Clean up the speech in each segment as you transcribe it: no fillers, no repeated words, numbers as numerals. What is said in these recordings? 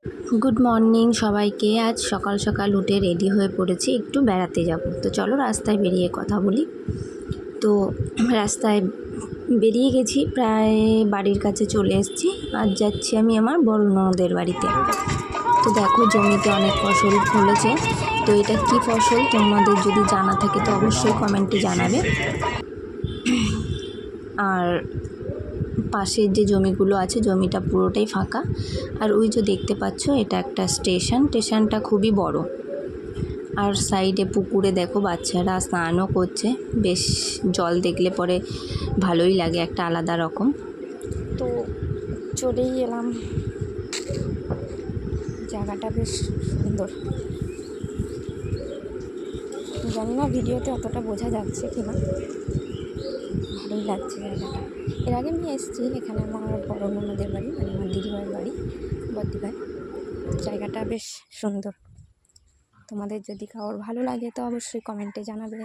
Good morning সবাইকে। আজ সকাল সকাল উঠে রেডি হয়ে পড়েছি, একটু বেড়াতে যাব। তো চলো রাস্তায় বেরিয়ে কথা বলি। তো রাস্তায় বেরিয়ে গেছি, প্রায় বাড়ির কাছে চলে এসেছি। আজ যাচ্ছি আমি আমার বড় ননদের বাড়িতে। তো দেখো জমিতে অনেক ফসল ফলেছে। তো এটা কি ফসল তোমাদের যদি জানা থাকে তো অবশ্যই কমেন্টে জানাবে। আর পাশের যে জমিগুলো আছে জমিটা পুরোটাই ফাঁকা। আর ওই যে দেখতে পাচ্ছ এটা একটা স্টেশনটা খুবই বড়। আর সাইডে পুকুরে দেখো বাচ্চারা স্নানও করছে। বেশ জল দেখলে পরে ভালোই লাগে, একটা আলাদা রকম। তো চলেই এলাম, জায়গাটা বেশ সুন্দর। জানি না ভিডিওতে অতটা বোঝা যাচ্ছে কি না, ভালোই লাগছে জায়গাটা। এর আগে আমি এসেছি এখানে, আমার বড় ননদের বাড়ি, মানে আমার দিদিভাইয়ের বাড়ি, বদ্দিভাই। জায়গাটা বেশ সুন্দর। তোমাদের যদি কারোর ভালো লাগে তো অবশ্যই কমেন্টে জানাবে।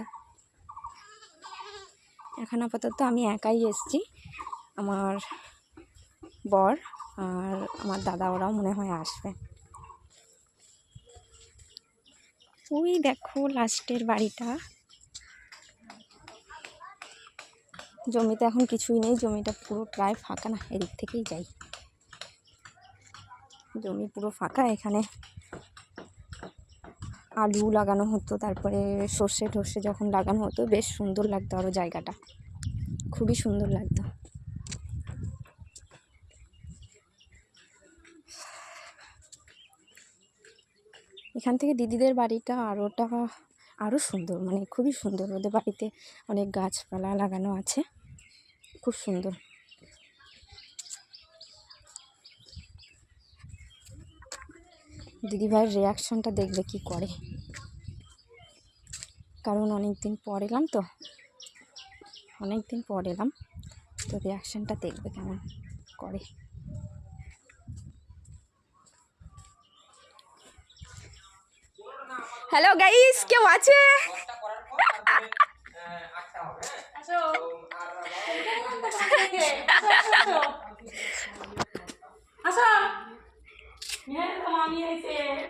এখন আপাতত আমি একাই এসেছি, আমার বর আর আমার দাদা ওরাও মনে হয় আসবে। ওই দেখো লাস্টের বাড়িটা। জমিতে এখন কিছুই নেই, জমিটা পুরো প্রায় ফাঁকা। না, এদিক থেকেই যাই। জমি পুরো ফাঁকা। এখানে আলু লাগানো হতো, তারপরে সর্ষে টর্ষে যখন লাগানো হতো বেশ সুন্দর লাগতো, আরও জায়গাটা খুবই সুন্দর লাগতো। এখান থেকে দিদিদের বাড়িটা আরও সুন্দর, মানে খুবই সুন্দর। ওদের বাড়িতে অনেক গাছপালা লাগানো আছে, খুব সুন্দর। দিদিভাইয়ের রিয়াকশানটা দেখবে কি করে, কারণ অনেক দিন পর এলাম তো রিয়াকশানটা দেখবে কেমন করে। হ্যালো গাইস, কেউ আছে?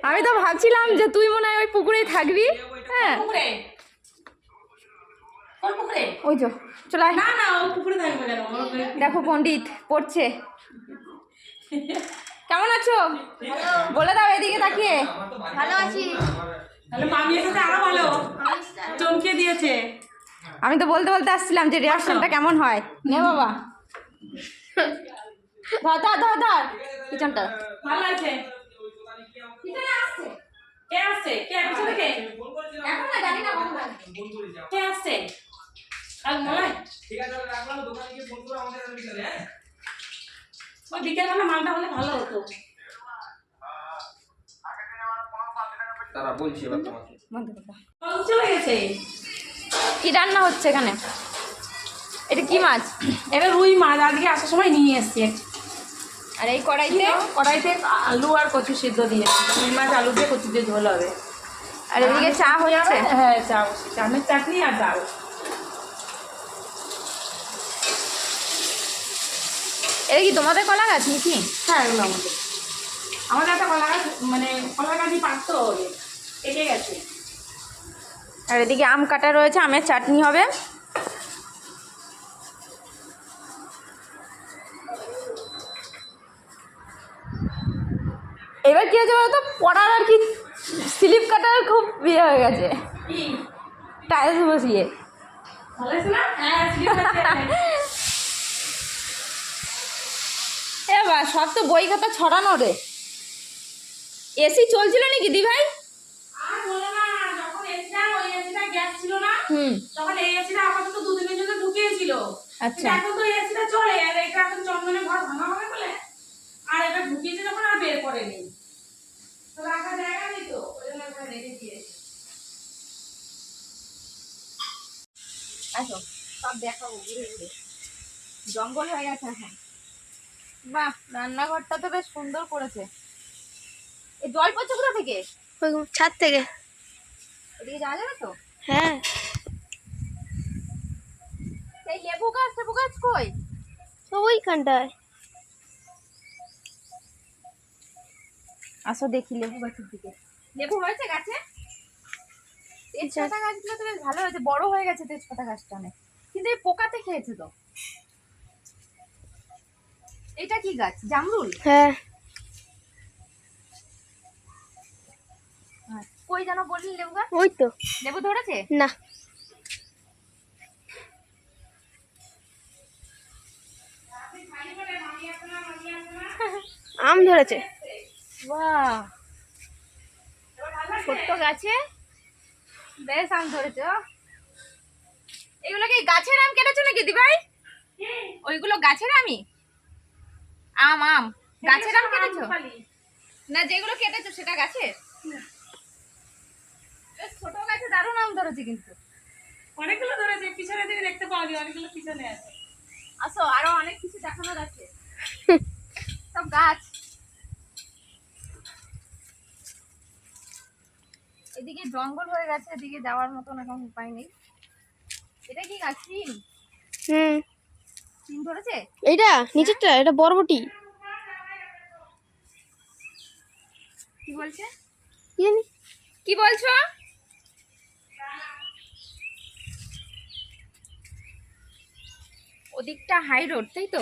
আমি তো ভাবছিলাম যে তুই মনে হয় ওই পুকুরেই থাকবি। হ্যাঁ, ওই যে চলে আয়। দেখো পণ্ডিত পড়ছে। কেমন আছো? বলে দাও এদিকে তাকিয়ে। ভালো আছি। চমকে দিয়েছে। আমি তো বলতে আসছিলাম যে রিয়াকশনটা কেমন হয়। নে বাবা, ধর কিচনটা ভালো আছে। কিচনে আসছে। কে আসছে? কে আসছে? এখন না জানি না কখন আসবে। কে আসছে? আর মলাই? ঠিক আছে, রাখলাম। দোকানে গিয়ে ফোন করে আমাদের বিকেলে। হ্যাঁ, ওই বিকেলবেলা মালটা হলে ভালো হতো। তারা বলছি এবার তোমাকে। চলে গেছে। কি রান্না হচ্ছে এখানে? এটা কি মাছ? এটা রুই মাছ, আজকে আসার সময় নিয়ে এসছে। আর এই কড়াইতে আলু আর কচু সিদ্ধ দিয়ে, রুই মাছ আলু দিয়ে কচু দিয়ে ঝোল হবে। আর এদিকে চা হচ্ছে। হ্যাঁ, চামের চাটনি আর ডাল। এটা কি তোমাদের কলা গাছ নাকি? হ্যাঁ, এগুলো আমাদের একটা কলা গাছ, মানে কলা গাছই পাকতো, কেটে গেছে। আর এদিকে আম কাটা রয়েছে, আমের চাটনি হবে। এবার কি হয়েছে বলতো, পড়ার আর কি স্লিপ কাটার খুব বিয়ে হয়ে গেছে, কি টাইলস বসিয়ে। ভালো আছে না? হ্যাঁ, এবার সব তো বই খাতা ছড়ানো রে। এসি চলছিল নাকি দি ভাই? আর বলো না, যখন এসিটা ওই এসিটা গ্যাস ছিল না, তখন এই এসিটা আপাতত 2 দিনের জন্য ঢুকিয়েছিল। আচ্ছা, এখন তো এসিটা চলে, আর এটা এখন চন্দনের ঘর ভাঙা হবে বলে আর এটা ঢুকিয়েছে যখন আর বের করে নেই। তো রাখার জায়গা নেই, তো ওই জন্য এটা রেখে দিয়েছে। আসো সব দেখাবো ঘুরে ঘুরে। জঙ্গল হয়ে গেছে এখন। বাহ, রান্নাঘরটা তো বেশ সুন্দর করেছে। এই জল পড়ছে কোথা থেকে? ওই ছাদ থেকে। এদিকে যাওয়া যাবে তো? হ্যাঁ, সেই লেবু গাছ কই? ওইখানটায়। আসো দেখি লেবু গাছের দিকে। লেবু হয়েছে গাছে? তেজপাতা গাছগুলো তো বেশ ভালো হয়েছে, বড় হয়ে গেছে তেজপাতা গাছটা অনেক, কিন্তু এই পোকাতে খেয়েছে তো। এটা কি গাছ? জামরুল? হ্যাঁ কই যেন বললি লেবু গাছ? ওই তো। লেবু ধরেছে? না আম ধরেছে। বাহ, ছোট্ট গাছে বেশ আম ধরেছে। এগুলো কি গাছের আম কেটেছো নাকি দি ভাই? ওইগুলো গাছের আমই? আম আম গাছের আম কেটেছো না? যেগুলো কেটেছো সেটা গাছের? বেশ ছোট গাছে দারুণ আম ধরেছে কিন্তু। অনেকগুলো ধরেছে, পিছনে দিকে দেখতে পাওয়া যায়, অনেকগুলো পিছনে আছে। আসো, আরো অনেক কিছু দেখানোর আছে। সব গাছ। এদিকে জঙ্গল হয়ে গেছে, এদিকে যাওয়ার মতন এখন উপায় নেই। এটা কি গাছ? সিম? সিম ধরেছে? এইটা নিচেরটা, এটা বরবটি। কি বলছে? কি জানি কি বলছো? ওদিকটা হাই রোড, তাই তো?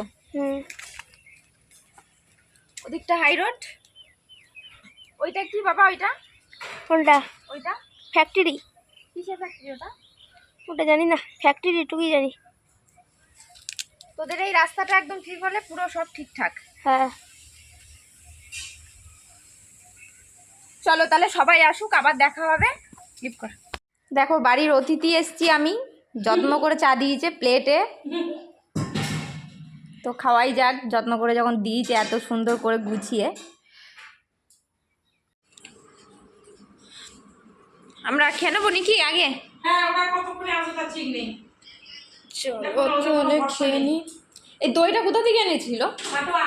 ওদিকটা হাই রোড। ওইটা কি বাবা? ওইটা কোনটা? ওইটা ফ্যাক্টরি। কিসের ফ্যাক্টরি ওটা? ওটা জানি না, ফ্যাক্টরি এটুকুই জানি। তোদের এই রাস্তাটা একদম ঠিক হলে পুরো সব ঠিকঠাক। হ্যাঁ চলো তাহলে সবাই আসুক, আবার দেখা হবে। লিফট কর। দেখো বাড়ির অতিথি এসছি আমি, যত্ন করে চা দিয়েছে প্লেটে, তো খাওয়াই যাক। যত্ন করে যখন দিয়েছে এত সুন্দর করে গুছিয়ে। আমরা খেয়ে নেবো নাকি আগে? হ্যাঁ, ওটা কতক্ষণে আসবে তার ঠিক নেই। চলো খেয়ে নি। এই দইটা কোথা থেকে এনেছিল? কাটোয়া।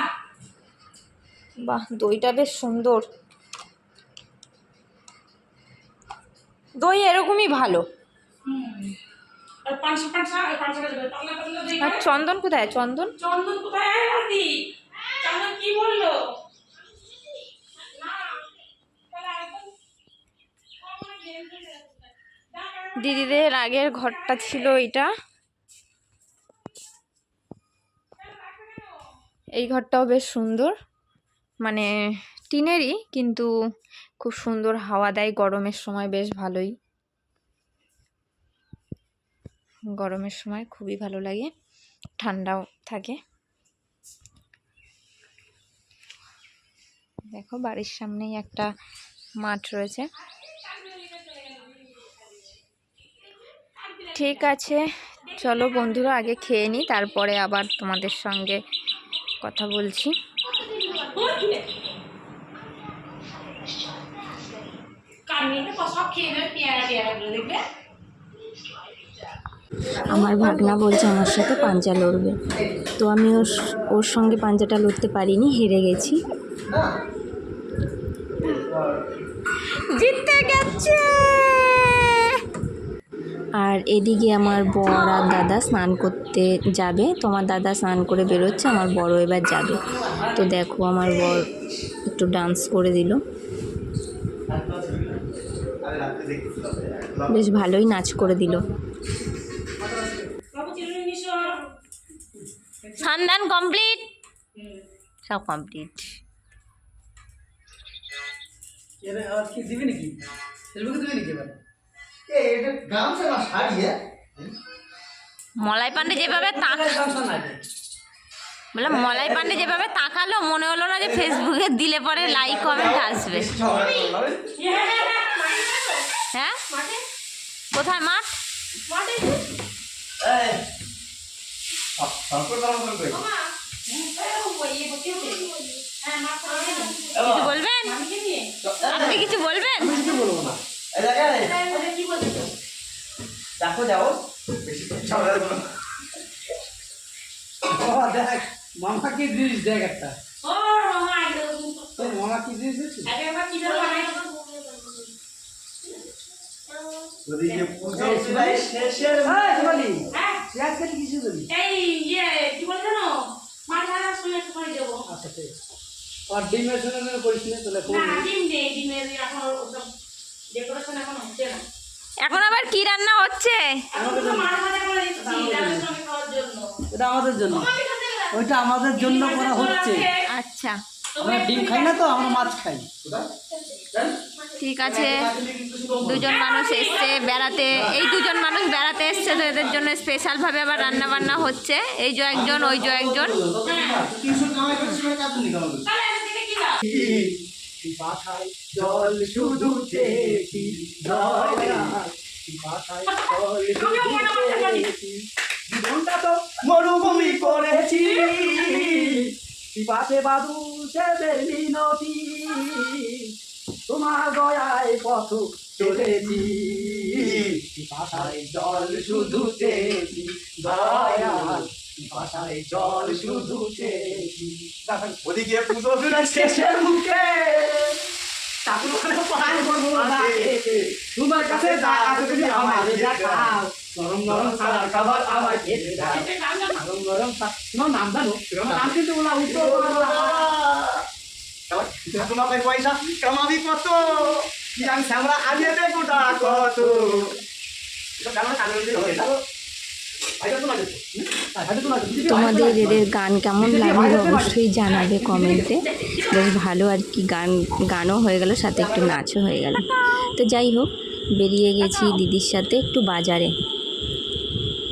বাহ, দইটা বেশ সুন্দর। দই এরকমই ভালো। আর পাঁচশো যাবে, পাতলা পাতলা দই আর করে। চন্দন কোথায়? চন্দন চন্দন কোথায়? আয় রাতি চন্দন কি বললো? না, তাহলে একদম আমার গেম হয়ে যাচ্ছে। দিদিদের আগের ঘরটা ছিল এটা। এই ঘরটাও বেশ সুন্দর, মানে টিনেরই, কিন্তু খুব সুন্দর হাওয়া দেয় গরমের সময়, বেশ ভালোই। গরমের সময় খুবই ভালো লাগে, ঠান্ডাও থাকে। দেখো বাড়ির সামনেই একটা মাঠ রয়েছে। ঠিক আছে, চলো বন্ধুরা আগে খেয়ে নিই, তারপরে আবার তোমাদের সঙ্গে কথা বলছি। আমার ভাগনা বলছে আমার সাথে পাঞ্জা লড়বে, তো আমি ওর সঙ্গে পাঞ্জাটা লড়তে পারিনি, হেরে গেছি। জিততে গেছে। আর এদিকে আমার বর আর দাদা স্নান করতে যাবে। তোমার দাদা স্নান করে বেরোচ্ছে, আমার বড় এবার যাবে। তো দেখো আমার বর একটু ডান্স করে দিল, বেশ ভালোই নাচ করে দিল। স্নান কমপ্লিট, সব কমপ্লিট। মলাই পান্ডে যেভাবে বললাম, মলাই পান্ডে যেভাবে তাকালো, মনে হলো না যে ফেসবুকে দিলে পরে লাইক কমেন্ট আসবে। হ্যাঁ, কোথায় মাঠ? কিছু বলবেন? আপনি কিছু বলবেন? দেখো যাও দেখ মামা কি জিনিস দেখ একটা। মামা কি জিনিস দিচ্ছিস? আর ডিমের সঙ্গে করিস না তাহলে না ডিম নেই, ডিমের এখন ওসব ডেকোরেশন এখন হচ্ছে না। এখন আবার কি রান্না হচ্ছে? এখন তো মাছ ভাজা করে দিচ্ছি ডালের সঙ্গে খাওয়ার জন্য। এটা আমাদের জন্য, ওইটা আমাদের জন্য করা হচ্ছে। আচ্ছা আমরা ডিম খাই না তো, আমরা মাছ খাই। ঠিক আছে, দুজন মানুষ এসছে বেড়াতে, এই দুজন মানুষ বেড়াতে এসছে তো এদের জন্য স্পেশালভাবে আবার রান্না বান্না হচ্ছে। এই যে একজন, ওই যে একজন। তাহলে এদিকে কি দাও? পাখায় জল শুধু চেয়েছি, পাখায় জল শুধু চেয়েছি, জীবনটা তো মরুভূমি করেছি, পাশে বাদুশেদের মিনতি, তোমার দয়ায় পথ চলেছি, পাখায় জল শুধু চেয়েছি, দয়াল পাখায় জল শুধু চেয়েছি। ওদিকে পুজো শেষের মুখে তোমার কাছে আমাদের দেখাও, গরম গরম খাবার খাবার আমার খেতে দাও, গরম গরম তোমার নাম জানো? নাম কিন্তু বলা উত্তর তোমার পয়সা কামাবি কত, কি জানি আমরা আগে দেখোটা কত। তোমাদের এদের গান কেমন লাগলো অবশ্যই জানাবে কমেন্টে। বেশ ভালো আর কি, গানও হয়ে গেল, সাথে একটু নাচও হয়ে গেল। তো যাই হোক, বেরিয়ে গেছি দিদির সাথে একটু বাজারে।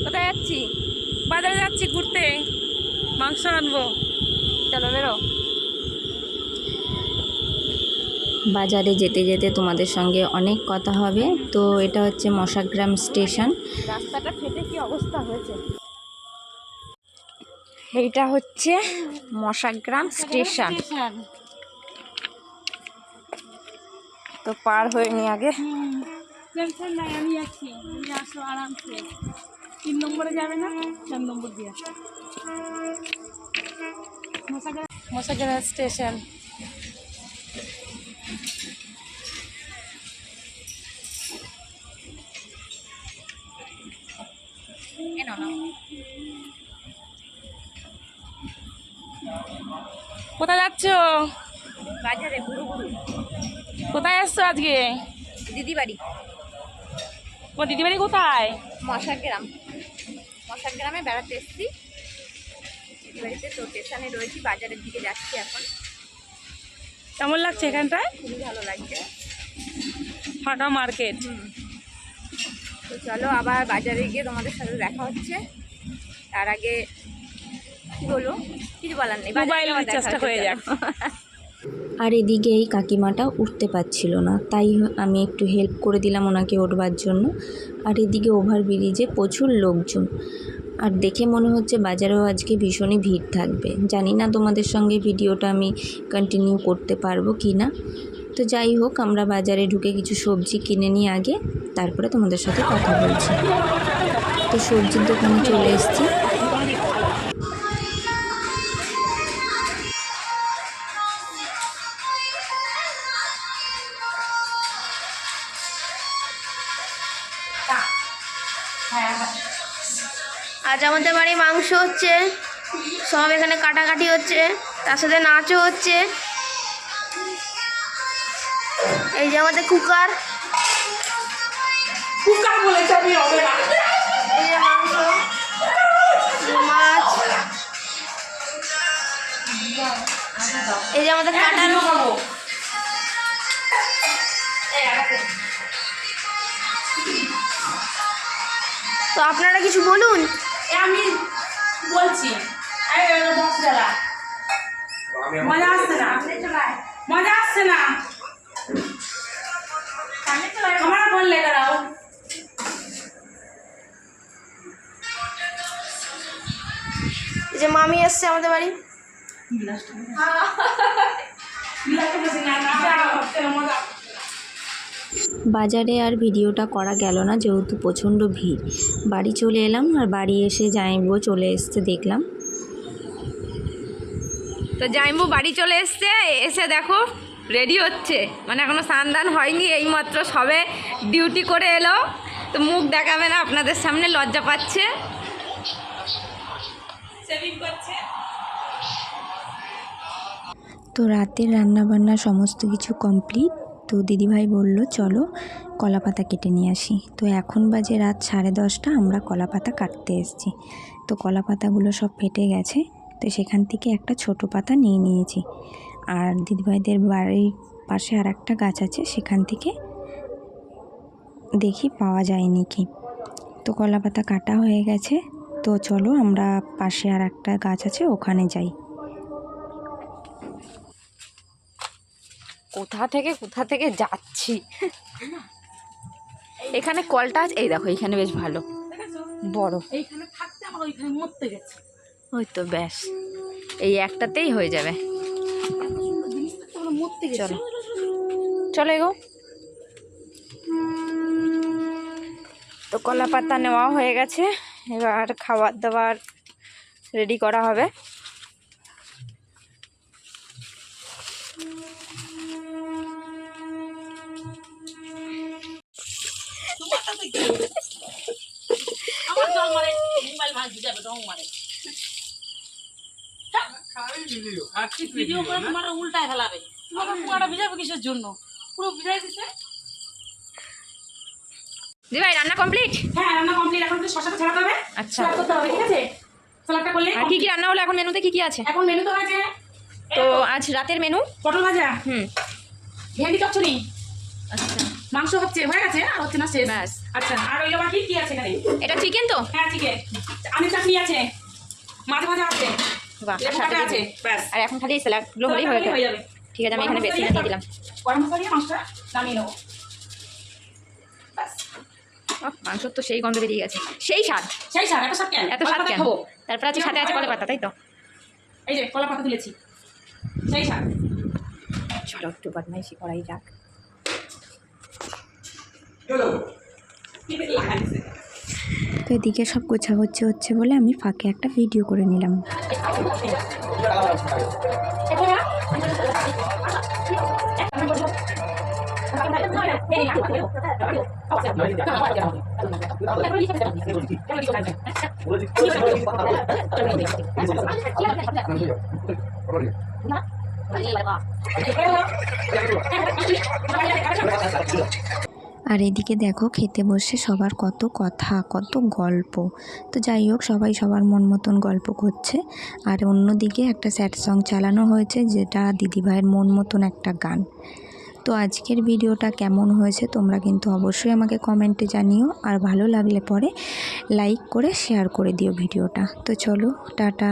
কোথায় যাচ্ছি? বাজারে যাচ্ছি ঘুরতে, মাংস আনবো। চলো বেরো। বাজারে যেতে যেতে তোমাদের সঙ্গে অনেক কথা হবে। তো এটা হচ্ছে মশাগ্রাম স্টেশন। রাস্তাটা ফেটে কি অবস্থা হয়েছে। এইটা হচ্ছে মশাগ্রাম স্টেশন। তো পার হয়ে নি আগে। টেনশন নাই, আমি আছি, তুমি আসো আরামসে। 3 নম্বরে যাবে না, 4 নম্বর দিয়ে আসো। মশাগ্রাম স্টেশন। কোথায় যাচ্ছ? বাজারে ঘুরু ঘুরু। কোথায় আসছো আজকে? দিদি বাড়ি। তোমার দিদি বাড়ি কোথায়? মশাগ্রাম। মশাগ্রামে বেড়াতে এসেছি দিদি বাড়িতে। তো স্টেশনে রয়েছি, বাজারের দিকে যাচ্ছি এখন। কেমন লাগছে এখানটায়? খুবই ভালো লাগছে, ফাঁকা মার্কেট। তো চলো আবার বাজারে গিয়ে তোমাদের সাথে দেখা হচ্ছে। তার আগে কি বলবো, কিছু বলার নেই, মোবাইল রিচার্জটা হয়ে যাক। আর এদিকে এই কাকিমাটা উঠতে পারছিল না, তাই আমি একটু হেল্প করে দিলাম ওনাকে উঠবার জন্য। আর এদিকে ওভারব্রিজে প্রচুর লোকজন, আর দেখে মনে হচ্ছে বাজারেও আজকে ভীষণই ভিড় থাকবে। জানি না তোমাদের সঙ্গে ভিডিওটা আমি কন্টিনিউ করতে পারবো কি না। তো যাই হোক, আমরা বাজারে ঢুকে কিছু সবজি কিনে নিয়ে আগে, তারপরে তোমাদের সাথে কথা বলছি। তো সবজির দোকানে চলে এসেছি। আজ আমাদের বাড়ি মাংস হচ্ছে, সব এখানে কাটাকাটি হচ্ছে, তার সাথে নাচও হচ্ছে। এই যে আমাদের কুকার, কুকার বলেছে আমি হবে না। এই যে মাংস, মাছ, এই যে আমাদের কাটানো। তো আপনারা কিছু বলুন। আমি বলছি, মজা আসছে না, মজা আসছে না। আমার বললে দাঁড়াও। এই যে মামি এসছে আমাদের বাড়ি। বাজারে আর ভিডিওটা করা গেল না, যেহেতু প্রচণ্ড ভিড়। বাড়ি চলে এলাম, আর বাড়ি এসে জামাইবু চলে এসছে দেখলাম। তো জামাইবু বাড়ি চলে এসছে, এসে দেখো রেডি হচ্ছে, মানে এখনও স্নান দান হয়নি, এইমাত্র সবে ডিউটি করে এলো। তো মুখ দেখাবে না আপনাদের সামনে, লজ্জা পাচ্ছে। তো রাতের রান্নাবান্না সমস্ত কিছু কমপ্লিট। তো দিদিভাই বলল চলো কলা পাতা কেটে নিয়ে আসি। তো এখন বাজে রাত 10:30, আমরা কলা পাতা কাটতে এসেছি। তো কলা পাতাগুলো সব ফেটে গেছে, তো সেখান থেকে একটা ছোট পাতা নিয়ে নিয়েছি। আর দিদিভাইদের বাড়ির পাশে আর একটা গাছ আছে, সেখান থেকে দেখি পাওয়া যায়নি কি। তো কলা পাতা কাটা হয়ে গেছে। তো চলো আমরা পাশে আর একটা গাছ আছে ওখানে যাই। কোথা থেকে যাচ্ছি। এখানে কলটা আছে, এই দেখো এইখানে বেশ ভালো বড়। এইখানে থাকতে আমার ওইখানে মরতে গেছে। ওই তো ব্যাস, এই একটাতেই হয়ে যাবে। মরতে গেছে। চলো চলো এগো। তো কলা পাতা নেওয়া হয়ে গেছে, এবার খাবার দাবার রেডি করা হবে। আমার জল মারে, মোবাইল ভাঙি যাবে, রং মারে। ভিডিও করে তোমার উল্টায় ফেলাবে। তোমাকে পুরাটা ভিজাবে কিসের জন্য? পুরো ভিজাই দিছে। দি ভাই রান্না কমপ্লিট? হ্যাঁ, রান্না কমপ্লিট। এখন একটু শসাটা ছাড়াতে হবে। আচ্ছা, স্যালাড করতে হবে, ঠিক আছে? স্যালাডটা করলে আর কি কি রান্না হলো এখন? মেনুতে কি কি আছে? এখন মেনু তো আছে তো আজ রাতের মেনু পটল ভাজা, ভেন্ডি চচ্চড়ি, আচ্ছা মাংস হচ্ছে, হয়ে গেছে আর হচ্ছে না, শেষ। ব্যাস। আচ্ছা, আর ওইলো বাকি কি আছে এখানে? এটা চিকেন তো? হ্যাঁ, চিকেন, আমের চাটনি আছে, মাছ ভাজা আছে, বাহ, লেবু সাথে কাটা আছে, দিবি। ব্যাস। আর এখন খালি স্যালাডগুলো হলেই হয়ে হয়ে যাবে। যাবে। ঠিক আছে, আমি এখানে বেশি দিয়ে দিলাম। গরম মশলা দিয়ে মাছটা নামিয়ে নেবো, ব্যাস। মাংস তো সেই গন্ধ বেরিয়ে গেছে, সেই স্বাদ। সেই স্বাদ, এত স্বাদ কেন? এত স্বাদ কলা পাতা কেন? খাবো। তারপর আছে সাথে আছে কলা পাতা, তাই তো? এই যে কলা পাতা তুলেছি, সেই স্বাদ। চলো একটু বদমাইশি করাই যাক। তো এদিকে সব গোছাগুছি হচ্ছে বলে আমি ফাঁকে একটা ভিডিও করে নিলাম। আর এদিকে দেখো খেতে বসে সবার কত কথা, কত গল্প। তো যাই হোক, সবাই সবার মন মতন গল্প করছে। আর অন্যদিকে একটা স্যাড সং চালানো হয়েছে, যেটা দিদিভাইয়ের মন মতন একটা গান। তো আজকের ভিডিওটা কেমন হয়েছে তোমরা কিন্তু অবশ্যই আমাকে কমেন্টে জানিও। আর ভালো লাগলে পরে লাইক করে শেয়ার করে দিও ভিডিওটা। তো চলো টাটা।